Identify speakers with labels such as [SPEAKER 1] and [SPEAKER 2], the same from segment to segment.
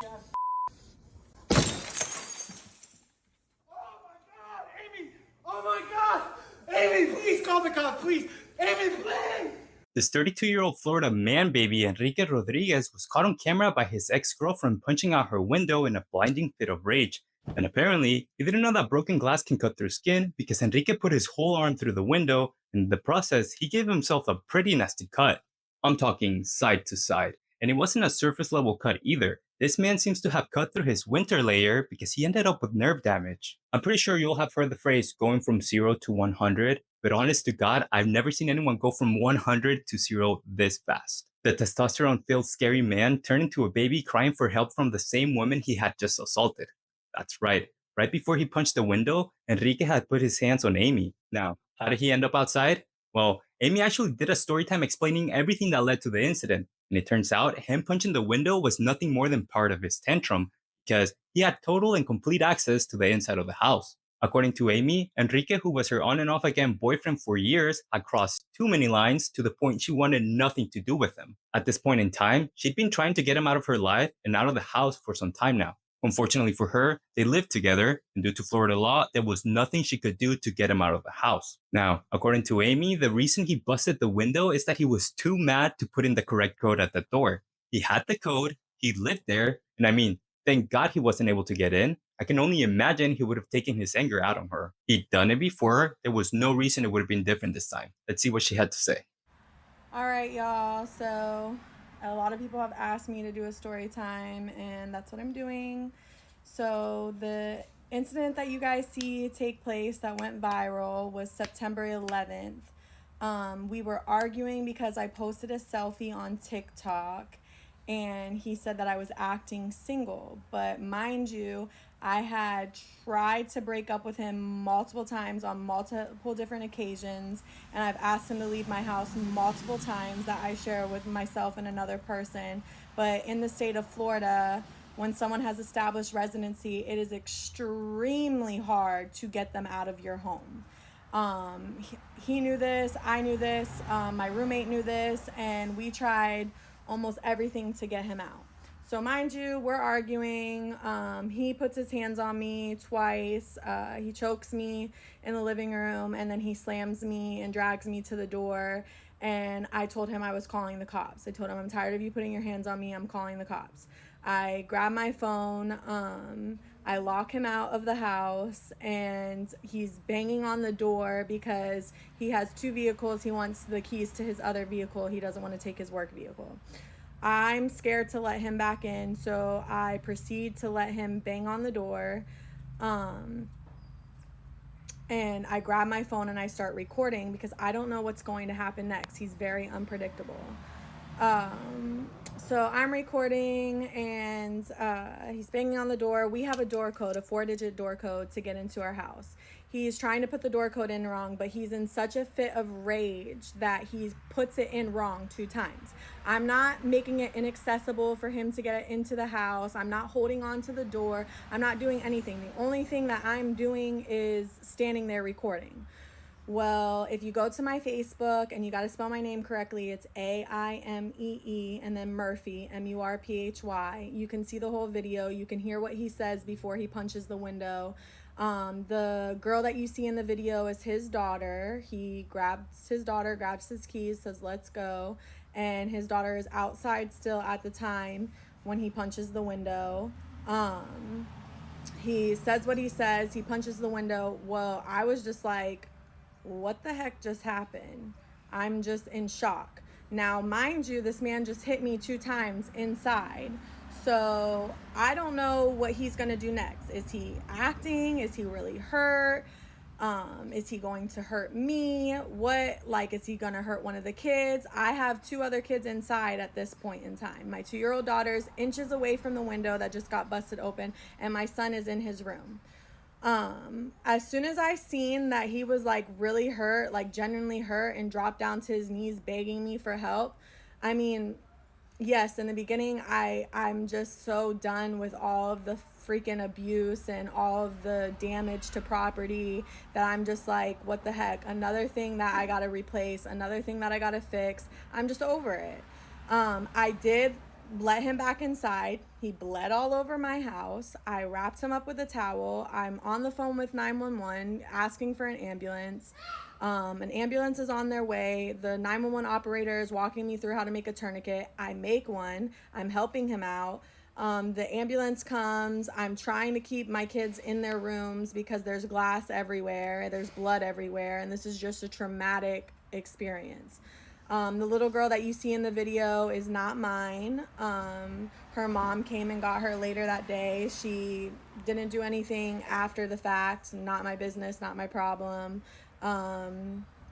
[SPEAKER 1] Amy! Oh my God! Amy, please call the cops, please! Amy, please! This 32-year-old Florida man baby, Enrique Rodriguez, was caught on camera by his ex-girlfriend punching out her window in a blinding fit of rage. And apparently, he didn't know that broken glass can cut through skin because Enrique put his whole arm through the window, and in the process, he gave himself a pretty nasty cut. I'm talking side to side. And it wasn't a surface level cut either. This man seems to have cut through his winter layer because he ended up with nerve damage. I'm pretty sure you'll have heard the phrase going from 0 to 100, but honest to God, I've never seen anyone go from 100 to 0 this fast. The testosterone-filled scary man turned into a baby crying for help from the same woman he had just assaulted. That's right. Right before he punched the window, Enrique had put his hands on Amy. Now, how did he end up outside? Well, Amy actually did a story time explaining everything that led to the incident. And it turns out him punching the window was nothing more than part of his tantrum because he had total and complete access to the inside of the house. According to Amy, Enrique, who was her on and off again boyfriend for years, had crossed too many lines to the point she wanted nothing to do with him. At this point in time, she'd been trying to get him out of her life and out of the house for some time now. Unfortunately for her, they lived together, and due to Florida law, there was nothing she could do to get him out of the house. Now, according to Amy, the reason he busted the window is that he was too mad to put in the correct code at the door. He had the code, he lived there, and I mean, thank God he wasn't able to get in. I can only imagine he would have taken his anger out on her. He'd done it before, there was no reason it would have been different this time. Let's see what she had to say.
[SPEAKER 2] All right, y'all. So a lot of people have asked me to do a story time, and that's what I'm doing. So the incident that you guys see take place that went viral was September 11th. We were arguing because I posted a selfie on TikTok, and he said that I was acting single. But mind you, I had tried to break up with him multiple times on multiple different occasions, and I've asked him to leave my house multiple times that I share with myself and another person. But in the state of Florida, when someone has established residency, it is extremely hard to get them out of your home. He knew this, I knew this, my roommate knew this, and we tried almost everything to get him out. So mind you, we're arguing. He puts his hands on me twice. He chokes me in the living room, and then he slams me and drags me to the door. And I told him I was calling the cops. I told him, I'm tired of you putting your hands on me. I'm calling the cops. I grab my phone. I lock him out of the house, and he's banging on the door because he has two vehicles. He wants the keys to his other vehicle. He doesn't want to take his work vehicle. I'm scared to let him back in, so I proceed to let him bang on the door. And I grab my phone and I start recording because I don't know what's going to happen next. He's very unpredictable. So I'm recording, and he's banging on the door. We have a door code, a 4-digit door code to get into our house. He's trying to put the door code in wrong, but he's in such a fit of rage that he puts it in wrong 2 times. I'm not making it inaccessible for him to get into the house. I'm not holding on to the door. I'm not doing anything. The only thing that I'm doing is standing there recording. Well, if you go to my Facebook, and you got to spell my name correctly, it's Aimee and then Murphy, Murphy. You can see the whole video. You can hear what he says before he punches the window. The girl that you see in the video is his daughter. He grabs his daughter, grabs his keys, says, let's go. And his daughter is outside still at the time when he punches the window. He says what he says. He punches the window. Well, I was just like, what the heck just happened? I'm just in shock. Now, mind you, this man just hit me 2 times inside. So I don't know what he's going to do next. Is he acting? Is he really hurt? Is he going to hurt me? Is he going to hurt one of the kids? I have 2 other kids inside at this point in time. My 2-year-old daughter's inches away from the window that just got busted open, and my son is in his room. As soon as I seen that he was like really hurt, like genuinely hurt, and dropped down to his knees begging me for help, I mean, yes, in the beginning, I'm just so done with all of the freaking abuse and all of the damage to property that I'm just like, what the heck? Another thing that I gotta replace, another thing that I gotta fix. I'm just over it. I did let him back inside. He bled all over my house. I wrapped him up with a towel. I'm on the phone with 911 asking for an ambulance. An ambulance is on their way. The 911 operator is walking me through how to make a tourniquet. I make one. I'm helping him out. The ambulance comes. I'm trying to keep my kids in their rooms because there's glass everywhere, there's blood everywhere, and this is just a traumatic experience. The little girl that you see in the video is not mine. Her mom came and got her later that day. She didn't do anything after the fact. Not my business, not my problem.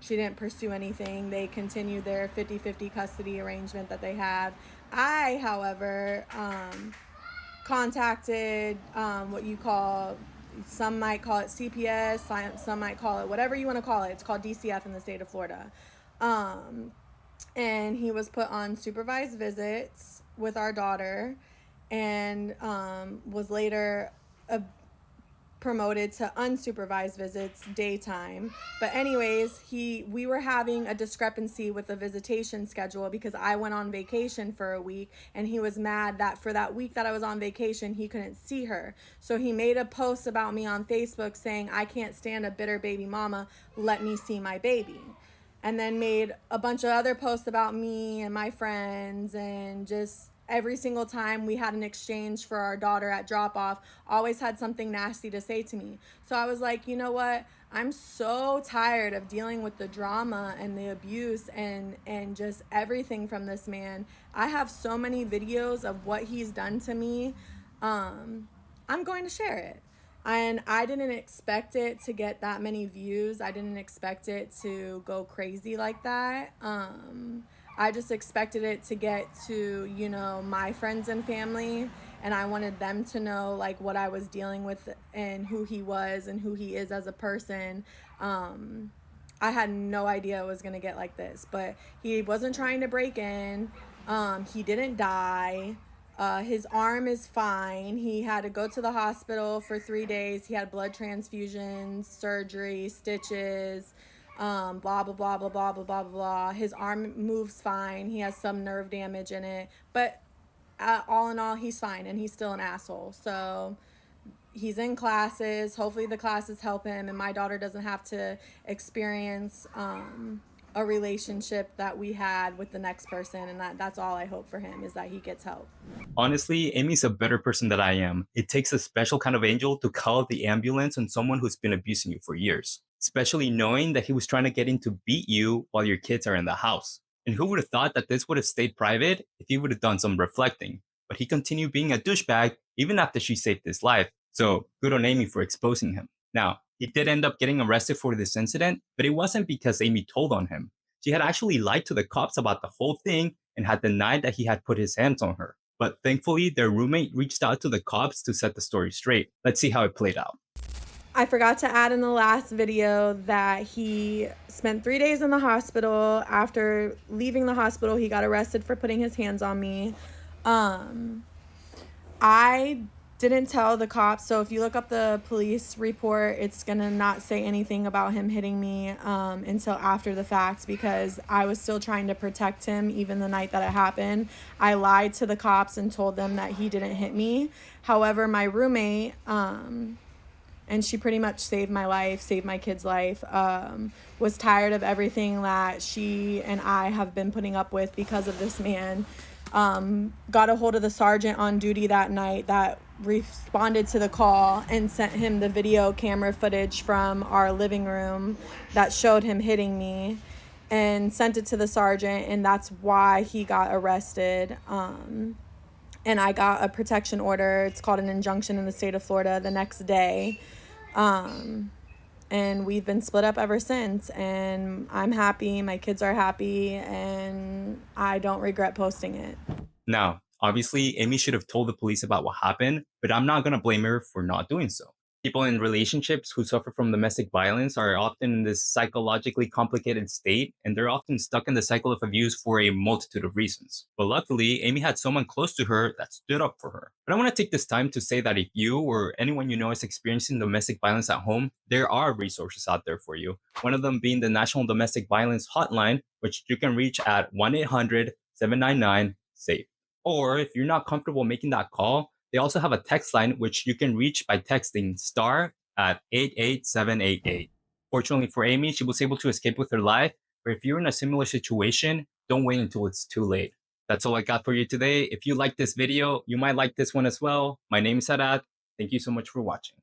[SPEAKER 2] She didn't pursue anything. They continued their 50-50 custody arrangement that they have. I, however, contacted what you call, some might call it CPS, some might call it whatever you want to call it. It's called DCF in the state of Florida. And he was put on supervised visits with our daughter, and was later promoted to unsupervised visits daytime. But anyways, we were having a discrepancy with the visitation schedule because I went on vacation for a week, and he was mad that for that week that I was on vacation he couldn't see her. So he made a post about me on Facebook saying, "I can't stand a bitter baby mama, let me see my baby." And then made a bunch of other posts about me and my friends, and just every single time we had an exchange for our daughter at drop off, always had something nasty to say to me. So I was like, you know what? I'm so tired of dealing with the drama and the abuse and just everything from this man. I have so many videos of what he's done to me. I'm going to share it. And I didn't expect it to get that many views. I didn't expect it to go crazy like that. I just expected it to get to, my friends and family, and I wanted them to know like what I was dealing with and who he was and who he is as a person. I had no idea it was gonna get like this, but he wasn't trying to break in. He didn't die. His arm is fine. He had to go to the hospital for 3 days. He had blood transfusions, surgery, stitches, blah, blah, blah, blah, blah, blah, blah, blah. His arm moves fine. He has some nerve damage in it. But all in all, he's fine, and he's still an asshole. So he's in classes. Hopefully the classes help him, and my daughter doesn't have to experience a relationship that we had with the next person. And that's all I hope for him, is that he gets help.
[SPEAKER 1] Honestly, Amy's a better person than I am. It takes a special kind of angel to call the ambulance on someone who's been abusing you for years, especially knowing that he was trying to get in to beat you while your kids are in the house. And who would have thought that this would have stayed private if he would have done some reflecting? But he continued being a douchebag even after she saved his life. So good on Amy for exposing him. Now, he did end up getting arrested for this incident, but it wasn't because Amy told on him. She had actually lied to the cops about the whole thing and had denied that he had put his hands on her. But thankfully, their roommate reached out to the cops to set the story straight. Let's see how it played out.
[SPEAKER 2] I forgot to add in the last video that he spent 3 days in the hospital. After leaving the hospital, he got arrested for putting his hands on me. I didn't tell the cops, so if you look up the police report, it's gonna not say anything about him hitting me until after the fact, because I was still trying to protect him even the night that it happened. I lied to the cops and told them that he didn't hit me. However, my roommate, and she pretty much saved my life, saved my kid's life, was tired of everything that she and I have been putting up with because of this man. Got a hold of the sergeant on duty that night that responded to the call and sent him the video camera footage from our living room that showed him hitting me, and sent it to the sergeant, and that's why he got arrested. And I got a protection order. It's called an injunction in the state of Florida the next day. And we've been split up ever since, and I'm happy, my kids are happy, and I don't regret posting it.
[SPEAKER 1] Now, obviously, Amy should have told the police about what happened, but I'm not going to blame her for not doing so. People in relationships who suffer from domestic violence are often in this psychologically complicated state, and they're often stuck in the cycle of abuse for a multitude of reasons. But luckily, Amy had someone close to her that stood up for her. But I want to take this time to say that if you or anyone you know is experiencing domestic violence at home, there are resources out there for you. One of them being the National Domestic Violence Hotline, which you can reach at 1-800-799-SAFE. Or if you're not comfortable making that call, they also have a text line which you can reach by texting star at 88788. Fortunately for Amy, she was able to escape with her life. But if you're in a similar situation, don't wait until it's too late. That's all I got for you today. If you like this video, you might like this one as well. My name is Sadat. Thank you so much for watching.